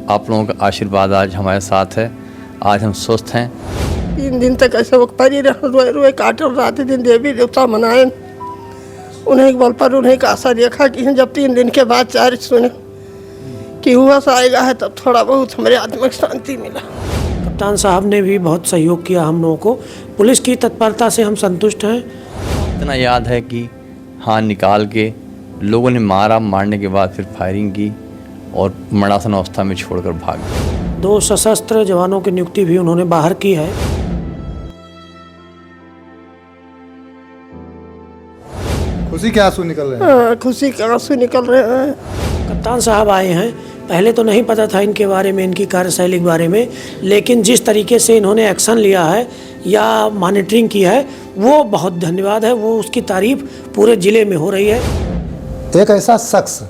आप लोगों का आशीर्वाद आज हमारे साथ है। आज हम स्वस्थ हैं। 3 दिन तक ऐसे वो परी रहे, रोए रोए काटे और रात दिन देवी देवता मनाए। उन्हें एक बल पर उन्हें एक आशा देखा कि जब 3 दिन के बाद 4 सुने कि हुआ सा आएगा है, तब थोड़ा बहुत हमारे आत्मिक शांति मिला। कप्तान साहब ने भी बहुत सहयोग किया हम लोगों को। पुलिस की तत्परता से हम संतुष्ट हैं। इतना याद है कि हाथ निकाल के लोगों ने मारा, मारने के बाद फिर फायरिंग की और मरणासन अवस्था में छोड़कर भाग गए। 2 सशस्त्र जवानों की नियुक्ति भी उन्होंने बाहर की है। खुशी के आंसू निकल रहे हैं। खुशी के आंसू निकल रहे हैं। कप्तान साहब आए हैं। पहले तो नहीं पता था इनके बारे में, इनकी कार्यशैली के बारे में, लेकिन जिस तरीके से इन्होंने एक्शन लिया है या मॉनिटरिंग की है, वो बहुत धन्यवाद है। वो उसकी तारीफ पूरे ज़िले में हो रही है। एक ऐसा शख्स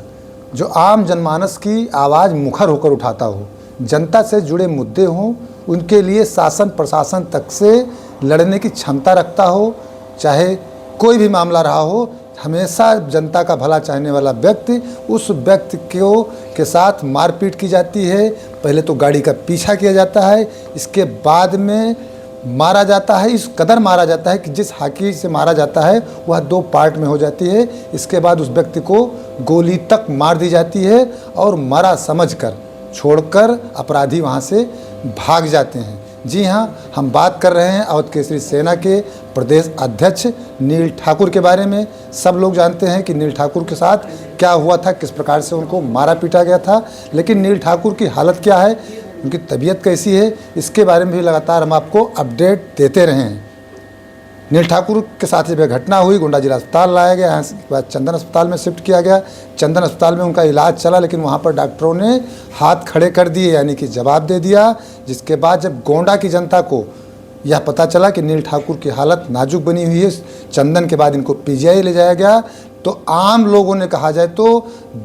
जो आम जनमानस की आवाज़ मुखर होकर उठाता हो, जनता से जुड़े मुद्दे हों, उनके लिए शासन प्रशासन तक से लड़ने की क्षमता रखता हो, चाहे कोई भी मामला रहा हो, हमेशा जनता का भला चाहने वाला व्यक्ति, उस व्यक्ति के साथ मारपीट की जाती है। पहले तो गाड़ी का पीछा किया जाता है, इसके बाद में मारा जाता है। इस कदर मारा जाता है कि जिस हाकी से मारा जाता है वह 2 पार्ट में हो जाती है। इसके बाद उस व्यक्ति को गोली तक मार दी जाती है और मरा समझकर छोड़कर अपराधी वहाँ से भाग जाते हैं। जी हाँ, हम बात कर रहे हैं अवध केसरी सेना के प्रदेश अध्यक्ष नील ठाकुर के बारे में। सब लोग जानते हैं कि नील ठाकुर के साथ क्या हुआ था, किस प्रकार से उनको मारा पीटा गया था। लेकिन नील ठाकुर की हालत क्या है, उनकी तबीयत कैसी है, इसके बारे में भी लगातार हम आपको अपडेट देते रहे हैं। नील ठाकुर के साथ जब घटना हुई, गोंडा जिला अस्पताल लाया गया, यहाँ के बाद चंदन अस्पताल में शिफ्ट किया गया। चंदन अस्पताल में उनका इलाज चला, लेकिन वहाँ पर डॉक्टरों ने हाथ खड़े कर दिए, यानी कि जवाब दे दिया। जिसके बाद जब गोंडा की जनता को यह पता चला कि नील ठाकुर की हालत नाजुक बनी हुई है, चंदन के बाद इनको पीजीआई ले जाया गया, तो आम लोगों ने कहा जाए तो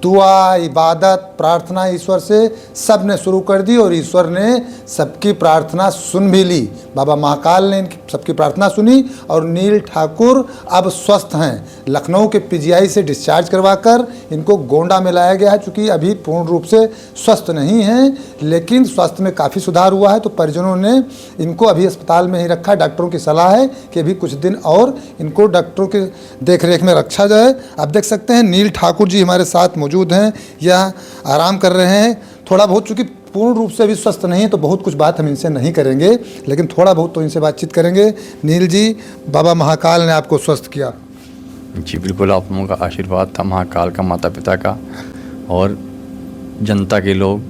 दुआ, इबादत, प्रार्थना ईश्वर से सब ने शुरू कर दी और ईश्वर ने सबकी प्रार्थना सुन भी ली। बाबा महाकाल ने इनकी सबकी प्रार्थना सुनी और नील ठाकुर अब स्वस्थ हैं। लखनऊ के पीजीआई से डिस्चार्ज करवाकर इनको गोंडा में लाया गया है। चूँकि अभी पूर्ण रूप से स्वस्थ नहीं हैं, लेकिन स्वास्थ्य में काफ़ी सुधार हुआ है, तो परिजनों ने इनको अभी अस्पताल में ही रखा है। डॉक्टरों की सलाह है कि अभी कुछ दिन और इनको डॉक्टरों के देखरेख में रखा जाए। आप देख सकते हैं नील ठाकुर जी हमारे साथ मौजूद हैं, यह आराम कर रहे हैं। थोड़ा बहुत, चूँकि पूर्ण रूप से भी स्वस्थ नहीं है, तो बहुत कुछ बात हम इनसे नहीं करेंगे, लेकिन थोड़ा बहुत तो इनसे बातचीत करेंगे। नील जी, बाबा महाकाल ने आपको स्वस्थ किया। जी बिल्कुल, आप लोगों का आशीर्वाद था, महाकाल का, माता पिता का, और जनता के लोग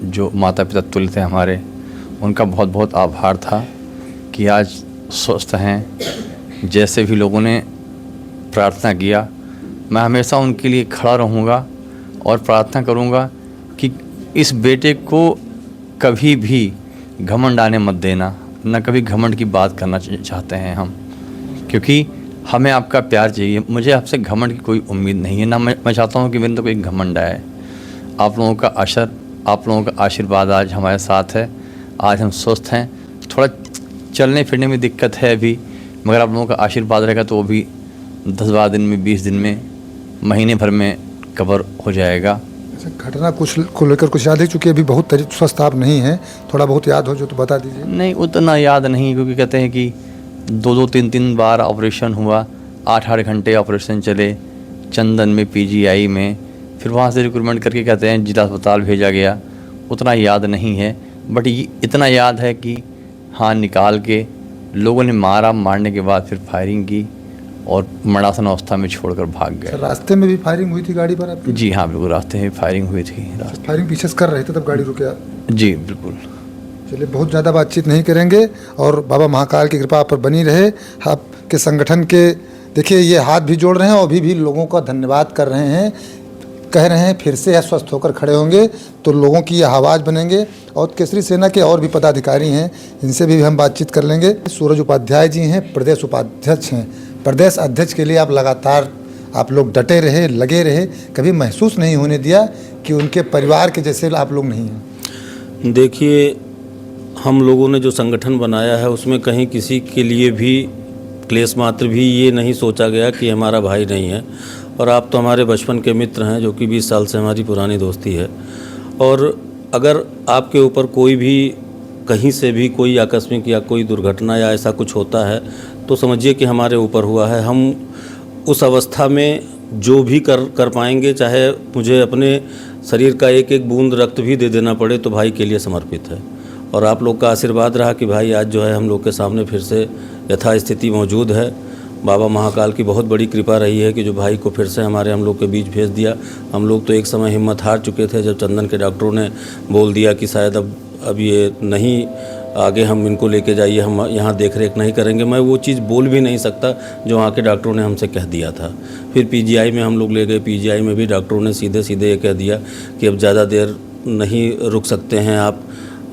जो माता पिता तुल्य थे हमारे, उनका बहुत बहुत आभार था कि आज स्वस्थ हैं। जैसे भी लोगों ने प्रार्थना किया, मैं हमेशा उनके लिए खड़ा रहूँगा और प्रार्थना करूँगा कि इस बेटे को कभी भी घमंड आने मत देना। न कभी घमंड की बात करना चाहते हैं हम, क्योंकि हमें आपका प्यार चाहिए। मुझे आपसे घमंड की कोई उम्मीद नहीं है, ना मैं चाहता हूँ कि मेरे तो कोई घमंड आए। आप लोगों का आप लोगों का आशीर्वाद आज हमारे साथ है। आज हम स्वस्थ हैं। थोड़ा चलने फिरने में दिक्कत है अभी, मगर आप लोगों का आशीर्वाद रहेगा तो वो भी 10-12 दिन में, 20 दिन में, महीने भर में कवर हो जाएगा। घटना कुछ को लेकर कुछ याद है, चूँकि अभी बहुत स्वस्थ आप नहीं हैं, थोड़ा बहुत याद हो जो तो बता दीजिए। नहीं, उतना याद नहीं, क्योंकि कहते हैं कि 2-2, 3-3 बार ऑपरेशन हुआ, 8-8 घंटे ऑपरेशन चले, चंदन में, पीजीआई में, फिर वहाँ से रिक्रूटमेंट करके कहते हैं जिला अस्पताल भेजा गया। उतना याद नहीं है, बट इतना याद है कि हाथ निकाल के लोगों ने मारा, मारने के बाद फिर फायरिंग की और मरणासन अवस्था में छोड़कर भाग गए। रास्ते में भी फायरिंग हुई थी गाड़ी पर आपकी? जी हाँ, बिल्कुल, रास्ते में फायरिंग हुई थी। फायरिंग पीछे से कर रहे थे तब गाड़ी रुके आप? जी बिल्कुल। चलिए, बहुत ज़्यादा बातचीत नहीं करेंगे और बाबा महाकाल की कृपा आप पर बनी रहे। आपके संगठन के देखिए ये हाथ भी जोड़ रहे हैं और अभी भी लोगों का धन्यवाद कर रहे हैं, कह रहे हैं फिर से यह स्वस्थ होकर खड़े होंगे तो लोगों की यह आवाज़ बनेंगे। और केसरी सेना के और भी पदाधिकारी हैं, इनसे भी हम बातचीत कर लेंगे। सूरज उपाध्याय जी हैं, प्रदेश उपाध्यक्ष हैं। प्रदेश अध्यक्ष के लिए आप लगातार आप लोग डटे रहे, लगे रहे, कभी महसूस नहीं होने दिया कि उनके परिवार के जैसे आप लोग नहीं हैं? देखिए, हम लोगों ने जो संगठन बनाया है उसमें कहीं किसी के लिए भी क्लेश मात्र भी ये नहीं सोचा गया कि हमारा भाई नहीं है। और आप तो हमारे बचपन के मित्र हैं, जो कि 20 साल से हमारी पुरानी दोस्ती है। और अगर आपके ऊपर कोई भी कहीं से भी कोई आकस्मिक या कोई दुर्घटना या ऐसा कुछ होता है तो समझिए कि हमारे ऊपर हुआ है। हम उस अवस्था में जो भी कर पाएंगे, चाहे मुझे अपने शरीर का एक एक बूंद रक्त भी दे देना पड़े तो भाई के लिए समर्पित है। और आप लोग का आशीर्वाद रहा कि भाई आज जो है हम लोग के सामने फिर से यथास्थिति मौजूद है। बाबा महाकाल की बहुत बड़ी कृपा रही है कि जो भाई को फिर से हम लोग के बीच भेज दिया। हम लोग तो एक समय हिम्मत हार चुके थे जब चंदन के डॉक्टरों ने बोल दिया कि शायद अब ये नहीं, आगे हम इनको लेके जाइए, हम यहाँ देख रेख नहीं करेंगे। मैं वो चीज़ बोल भी नहीं सकता जो वहाँ के डॉक्टरों ने हमसे कह दिया था। फिर पीजीआई में हम लोग ले गए, पीजीआई में भी डॉक्टरों ने सीधे सीधे ये कह दिया कि अब ज़्यादा देर नहीं रुक सकते हैं आप,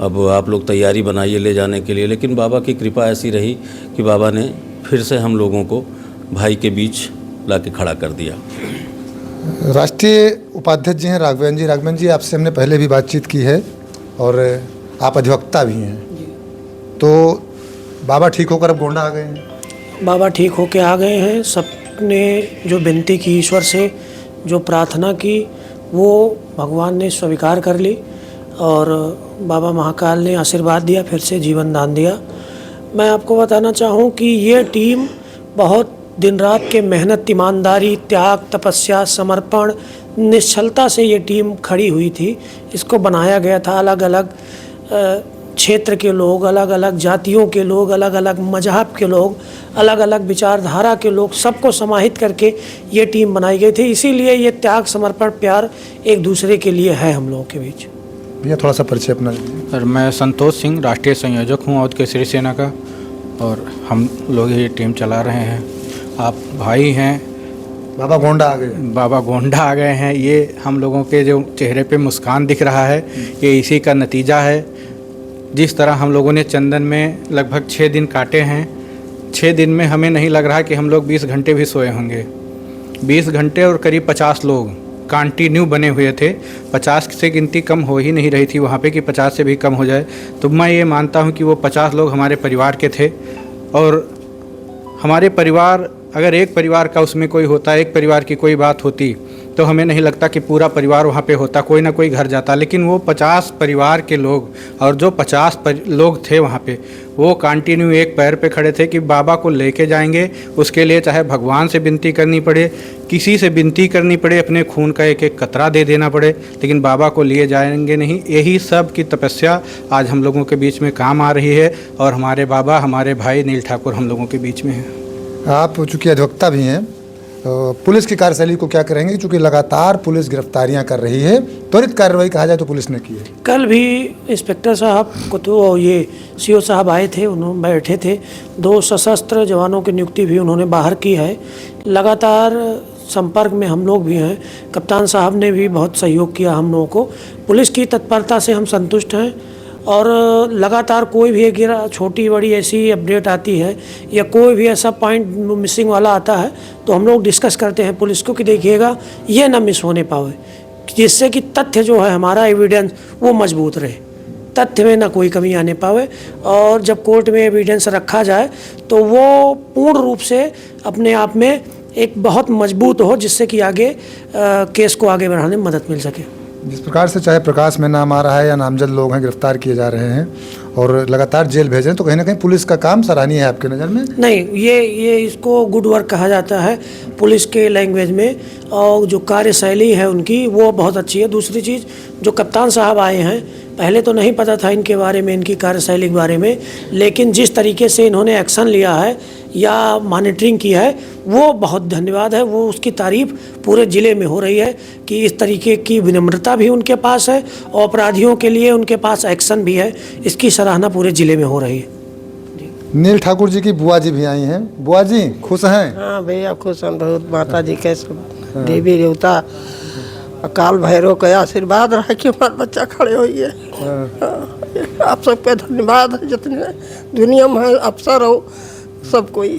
अब आप लोग तैयारी बनाइए ले जाने के लिए। लेकिन बाबा की कृपा ऐसी रही कि बाबा ने फिर से हम लोगों को भाई के बीच ला के खड़ा कर दिया। राष्ट्रीय उपाध्यक्ष जी हैं राघवेंद्र जी। राघवेंद्र जी, आपसे हमने पहले भी बातचीत की है और आप अधिवक्ता भी हैं, तो बाबा ठीक होकर अब गोंडा आ गए हैं? बाबा ठीक होके आ गए हैं। सबने जो विनती की, ईश्वर से जो प्रार्थना की, वो भगवान ने स्वीकार कर ली और बाबा महाकाल ने आशीर्वाद दिया, फिर से जीवन दान दिया। मैं आपको बताना चाहूँ कि ये टीम बहुत दिन रात के मेहनत, ईमानदारी, त्याग, तपस्या, समर्पण, निश्चलता से ये टीम खड़ी हुई थी। इसको बनाया गया था। अलग अलग क्षेत्र के लोग, अलग अलग जातियों के लोग, अलग अलग मजहब के लोग, अलग अलग विचारधारा के लोग, सबको समाहित करके ये टीम बनाई गई थी। इसीलिए ये त्याग, समर्पण, प्यार एक दूसरे के लिए है हम लोगों के बीच। भैया थोड़ा सा परिचय अपना। सर, मैं संतोष सिंह, राष्ट्रीय संयोजक हूँ औध केसरी सेना का, और हम लोग ये टीम चला रहे हैं। आप भाई हैं, बाबा गोंडा आ गए। बाबा गोंडा आ गए हैं। ये हम लोगों के जो चेहरे पे मुस्कान दिख रहा है, ये इसी का नतीजा है। जिस तरह हम लोगों ने चंदन में लगभग 6 दिन काटे हैं, 6 दिन में हमें नहीं लग रहा कि हम लोग 20 घंटे भी सोए होंगे। 20 घंटे और करीब 50 लोग कंटिन्यू बने हुए थे। 50 से गिनती कम हो ही नहीं रही थी वहाँ पे कि 50 से भी कम हो जाए। तो मैं ये मानता हूँ कि वो 50 लोग हमारे परिवार के थे। और हमारे परिवार, अगर एक परिवार का उसमें कोई होता, एक परिवार की कोई बात होती, तो हमें नहीं लगता कि पूरा परिवार वहाँ पे होता, कोई ना कोई घर जाता। लेकिन वो 50 परिवार के लोग, और जो 50 लोग थे वहाँ पे, वो कंटिन्यू एक पैर पे खड़े थे कि बाबा को लेके जाएंगे। उसके लिए चाहे भगवान से विनती करनी पड़े, किसी से विनती करनी पड़े, अपने खून का एक एक कतरा दे देना पड़े, लेकिन बाबा को लिए जाएंगे नहीं। यही सब की तपस्या आज हम लोगों के बीच में काम आ रही है, और हमारे बाबा, हमारे भाई नील ठाकुर हम लोगों के बीच में हैं। आप चूँकि अधिवक्ता भी हैं, पुलिस की कार्यशैली को क्या करेंगे? क्योंकि लगातार पुलिस गिरफ्तारियां कर रही है, त्वरित कार्रवाई कहा जाए तो पुलिस ने की है। कल भी इंस्पेक्टर साहब को तो ये सीओ साहब आए थे, उन्होंने बैठे थे। 2 सशस्त्र जवानों की नियुक्ति भी उन्होंने बाहर की है। लगातार संपर्क में हम लोग भी हैं। कप्तान साहब ने भी बहुत सहयोग किया हम लोगों को। पुलिस की तत्परता से हम संतुष्ट हैं, और लगातार कोई भी एक छोटी बड़ी ऐसी अपडेट आती है या कोई भी ऐसा पॉइंट मिसिंग वाला आता है तो हम लोग डिस्कस करते हैं पुलिस को कि देखिएगा ये ना मिस होने पावे, जिससे कि तथ्य जो है हमारा एविडेंस वो मजबूत रहे, तथ्य में ना कोई कमी आने पावे। और जब कोर्ट में एविडेंस रखा जाए तो वो पूर्ण रूप से अपने आप में एक बहुत मजबूत हो, जिससे कि आगे केस को आगे बढ़ाने में मदद मिल सके। जिस प्रकार से चाहे प्रकाश में नाम आ रहा है या नामजद लोग हैं गिरफ्तार किए जा रहे हैं और लगातार जेल भेज रहे हैं, तो कहीं ना कहीं पुलिस का काम सराहनीय है आपके नज़र में? नहीं, ये इसको गुड वर्क कहा जाता है पुलिस के लैंग्वेज में, और जो कार्यशैली है उनकी वो बहुत अच्छी है। दूसरी चीज़, जो कप्तान साहब आए हैं, पहले तो नहीं पता था इनके बारे में, इनकी कार्यशैली के बारे में, लेकिन जिस तरीके से इन्होंने एक्शन लिया है या मॉनिटरिंग की है, वो बहुत धन्यवाद है। वो उसकी तारीफ पूरे ज़िले में हो रही है कि इस तरीके की विनम्रता भी उनके पास है और अपराधियों के लिए उनके पास एक्शन भी है। इसकी सराहना पूरे ज़िले में हो रही है। नील ठाकुर जी की बुआ जी भी आई हैं। बुआ जी खुश हैं? हाँ भैया खुश हैं बहुत। माता जी के सब देवी देवता अकाल भैरव का आशीर्वाद रहा कि हमारा बच्चा खड़े हुई है। आप सबका धन्यवाद है, जितने दुनिया में अफसर हो सब कोई,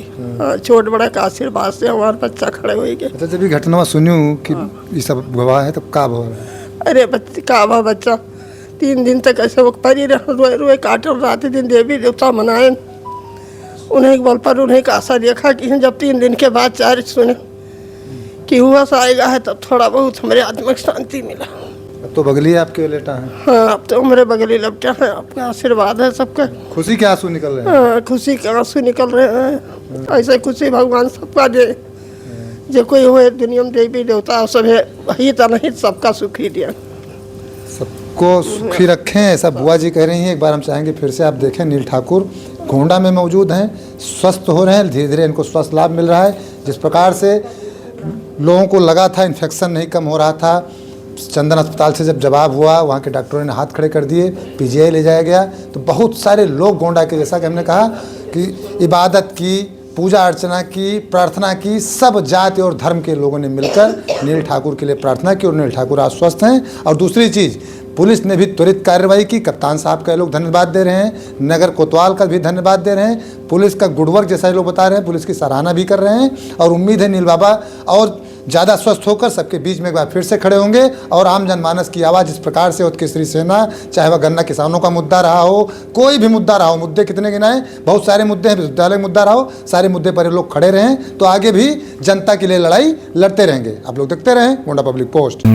छोट बड़ा का आशीर्वाद से हमारा बच्चा खड़े हुई गए। अच्छा, जब ये घटना सुनी कि ये सब गवाह है तब का भाव है? अरे बच्चे का बा बच्चा 3 दिन तक ऐसे वो परी रोए रोए काटल, रात दिन देवी देवता मनाए, उन्हें बल पर उन्हें का आशा देखा कि जब 3 दिन के बाद 4 सुने कि हुआ सा आएगा है, तब थोड़ा बहुत हमारे आत्मिक शांति मिला। अब तो बगली आपके लेटा है। हाँ, अब तो मेरे बगली लपटा है। आपका आशीर्वाद है सबका। खुशी के आंसू निकल रहे हैं। हाँ, खुशी के आंसू निकल रहे हैं। ऐसे खुशी भगवान सबका दे। जो कोई हुए दुनिया में देवी देवता सब है, वही तो नहीं सबका सुखी दिया। सबको सुखी रखें, ऐसा बुआ जी कह रही हैं। एक बार हम चाहेंगे फिर से आप देखें, नील ठाकुर गोंडा में मौजूद हैं, स्वस्थ हो रहे हैं, धीरे धीरे इनको स्वस्थ लाभ मिल रहा है। जिस प्रकार से लोगों को लगा था इन्फेक्शन नहीं कम हो रहा था, चंदन अस्पताल से जब जवाब हुआ, वहाँ के डॉक्टरों ने हाथ खड़े कर दिए, पीजीआई ले जाया गया, तो बहुत सारे लोग गोंडा के, जैसा कि हमने कहा कि इबादत की, पूजा अर्चना की, प्रार्थना की, सब जाति और धर्म के लोगों ने मिलकर नील ठाकुर के लिए प्रार्थना की और नील ठाकुर आज स्वस्थ हैं। और दूसरी चीज़, पुलिस ने भी त्वरित कार्रवाई की। कप्तान साहब का लोग धन्यवाद दे रहे हैं, नगर कोतवाल का भी धन्यवाद दे रहे हैं, पुलिस का गुड वर्क जैसा लोग बता रहे हैं, पुलिस की सराहना भी कर रहे हैं। और उम्मीद है नील बाबा और ज़्यादा स्वस्थ होकर सबके बीच में एक बार फिर से खड़े होंगे और आम जनमानस की आवाज़ इस प्रकार से उत्कृष्ट सेना, चाहे वह गन्ना किसानों का मुद्दा रहा हो, कोई भी मुद्दा रहा हो, मुद्दे कितने गिनाए, बहुत सारे मुद्दे हैं, विश्वविद्यालय मुद्दा रहा हो, सारे मुद्दे पर ये लोग खड़े रहें तो आगे भी जनता के लिए लड़ाई लड़ते रहेंगे। आप लोग देखते रहें गोंडा पब्लिक पोस्ट।